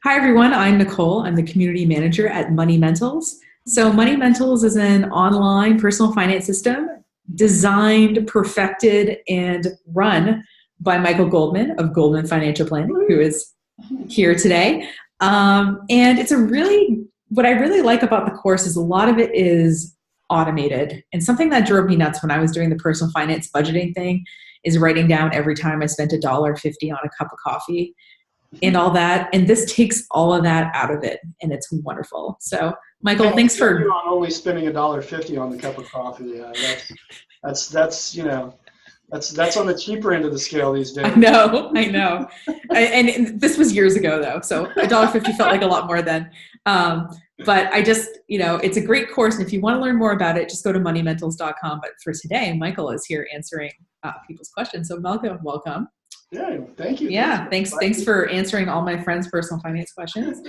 Hi, everyone. I'm Nicole. I'm the community manager at Moneymentals. So Moneymentals is an online personal finance system designed, perfected, and run by Michael Goldman of Goldman Financial Planning, who is here today. And what I really like about the course is a lot of it is automated. And something that drove me nuts when I was doing the personal finance budgeting thing is writing down every time I spent $1.50 on a cup of coffee and all that. And this takes all of that out of it, and it's wonderful. So, Michael, thanks for on only spending $1.50 on the cup of coffee. Yeah, that's on the cheaper end of the scale these days. I know. And this was years ago, though, so $1.50 felt like a lot more then. But I just, it's a great course, and if you want to learn more about it, just go to moneymentals.com. But for today, Michael is here answering people's questions. So, Malcolm, welcome. Yeah, thank you. Yeah, thanks for answering all my friends' personal finance questions.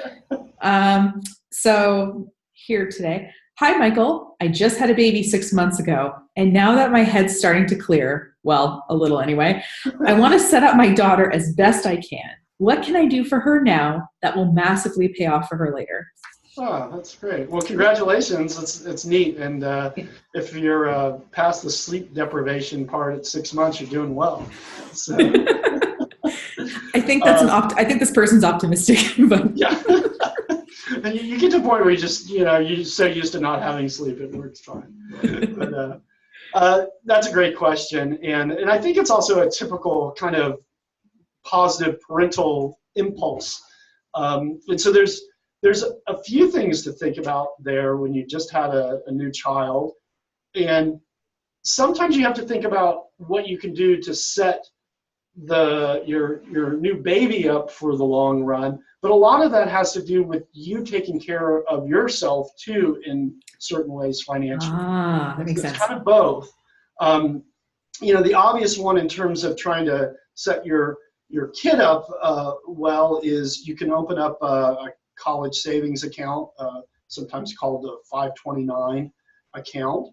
So here today. Hi, Michael. I just had a baby 6 months ago, and now that my head's starting to clear, well, a little anyway, I want to set up my daughter as best I can. What can I do for her now that will massively pay off for her later? Oh, that's great. Well, congratulations. It's neat. And if you're past the sleep deprivation part at 6 months, you're doing well. So. I think I think this person's optimistic. But yeah. And you get to a point where you're so used to not having sleep, it works fine. But that's a great question. And I think it's also a typical kind of positive parental impulse. And so there's a few things to think about there when you just had a new child. And sometimes you have to think about what you can do to set your new baby up for the long run. But a lot of that has to do with you taking care of yourself too in certain ways financially. That makes sense. It's kind of both. The obvious one in terms of trying to set your kid up well is you can open up a college savings account, sometimes called a 529 account.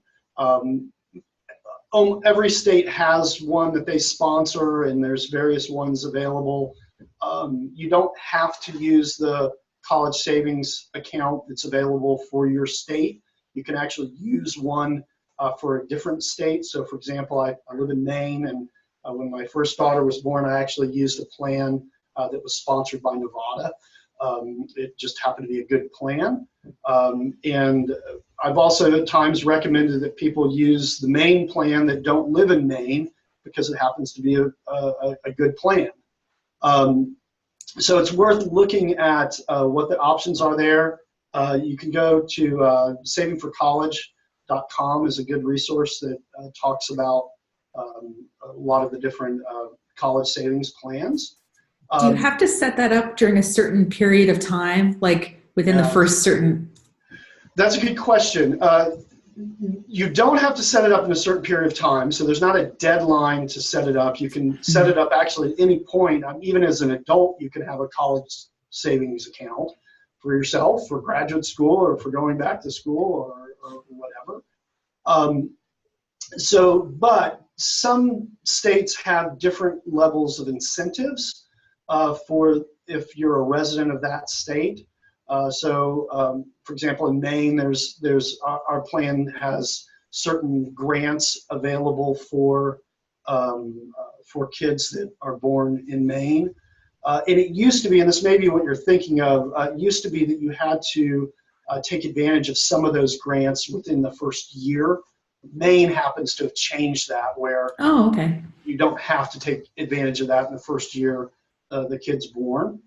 Every state has one that they sponsor, and there's various ones available. You don't have to use the college savings account that's available for your state. You can actually use one for a different state. So, for example, I live in Maine, and when my first daughter was born, I actually used a plan that was sponsored by Nevada. It just happened to be a good plan. And I've also at times recommended that people use the Maine plan that don't live in Maine because it happens to be a good plan. So it's worth looking at what the options are there. You can go to savingforcollege.com is a good resource that talks about a lot of the different college savings plans. Do you have to set that up during a certain period of time, like within the first certain? That's a good question. You don't have to set it up in a certain period of time, so there's not a deadline to set it up. You can set it up actually at any point. Even as an adult, you can have a college savings account for yourself, for graduate school, or for going back to school, or whatever. But some states have different levels of incentives for if you're a resident of that state. For example, in Maine, there's our plan has certain grants available for kids that are born in Maine. And it used to be, and this may be what you're thinking of, it used to be that you had to take advantage of some of those grants within the first year. Maine happens to have changed that, where you don't have to take advantage of that in the first year the kid's born.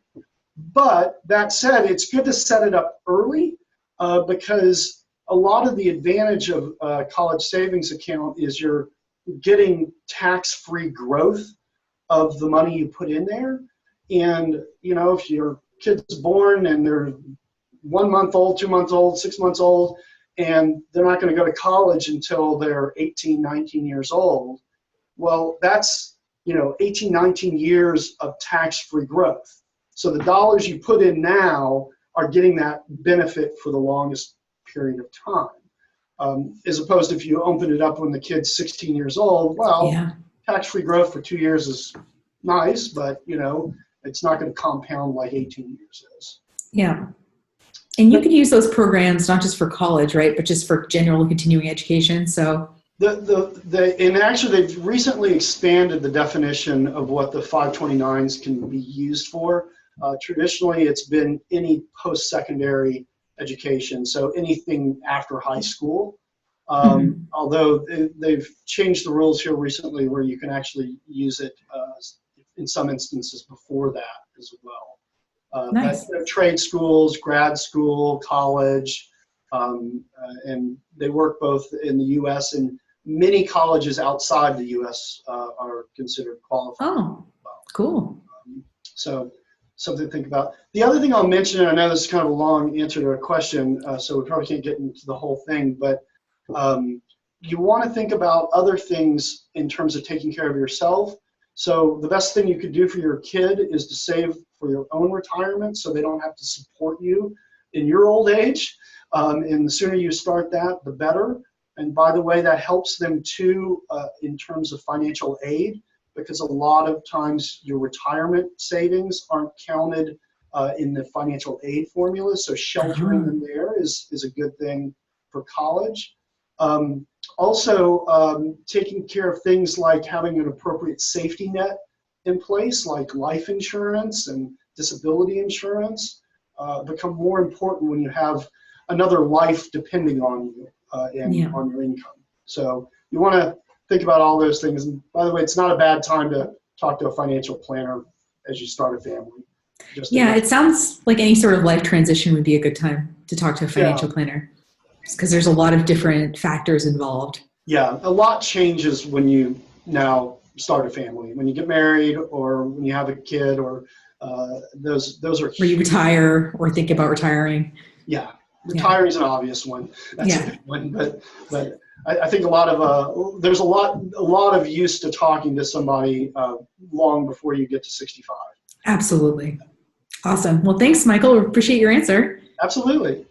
But that said, it's good to set it up early because a lot of the advantage of a college savings account is you're getting tax-free growth of the money you put in there. And, if your kid's born and they're 1 month old, 2 months old, 6 months old, and they're not going to go to college until they're 18, 19 years old, well, that's 18, 19 years of tax-free growth. So the dollars you put in now are getting that benefit for the longest period of time. As opposed to if you open it up when the kid's 16 years old, tax-free growth for 2 years is nice, but it's not going to compound like 18 years is. Yeah. And you could use those programs not just for college, right, but just for general continuing education. So and actually they've recently expanded the definition of what the 529s can be used for. Traditionally, it's been any post-secondary education, so anything after high school. Although they've changed the rules here recently where you can actually use it in some instances before that as well. Nice. But trade schools, grad school, college, and they work both in the U.S. and many colleges outside the U.S. Are considered qualified. Oh, cool. So something to think about. The other thing I'll mention, and I know this is kind of a long answer to a question, so we probably can't get into the whole thing, but you want to think about other things in terms of taking care of yourself. So the best thing you could do for your kid is to save for your own retirement so they don't have to support you in your old age. And the sooner you start that, the better. And by the way, that helps them too in terms of financial aid, because a lot of times your retirement savings aren't counted in the financial aid formula. So sheltering them there is a good thing for college. Also, taking care of things like having an appropriate safety net in place, like life insurance and disability insurance, become more important when you have another life depending on you and on your income. So you want to think about all those things. And by the way, it's not a bad time to talk to a financial planner as you start a family. It sounds like any sort of life transition would be a good time to talk to a financial planner, because there's a lot of different factors involved. Yeah, a lot changes when you now start a family. When you get married or when you have a kid, or those are where you retire or think about retiring. Yeah, retiring is an obvious one. That's a big one, but I think there's a lot of use to talking to somebody long before you get to 65. Absolutely. Awesome. Well, thanks, Michael. Appreciate your answer. Absolutely.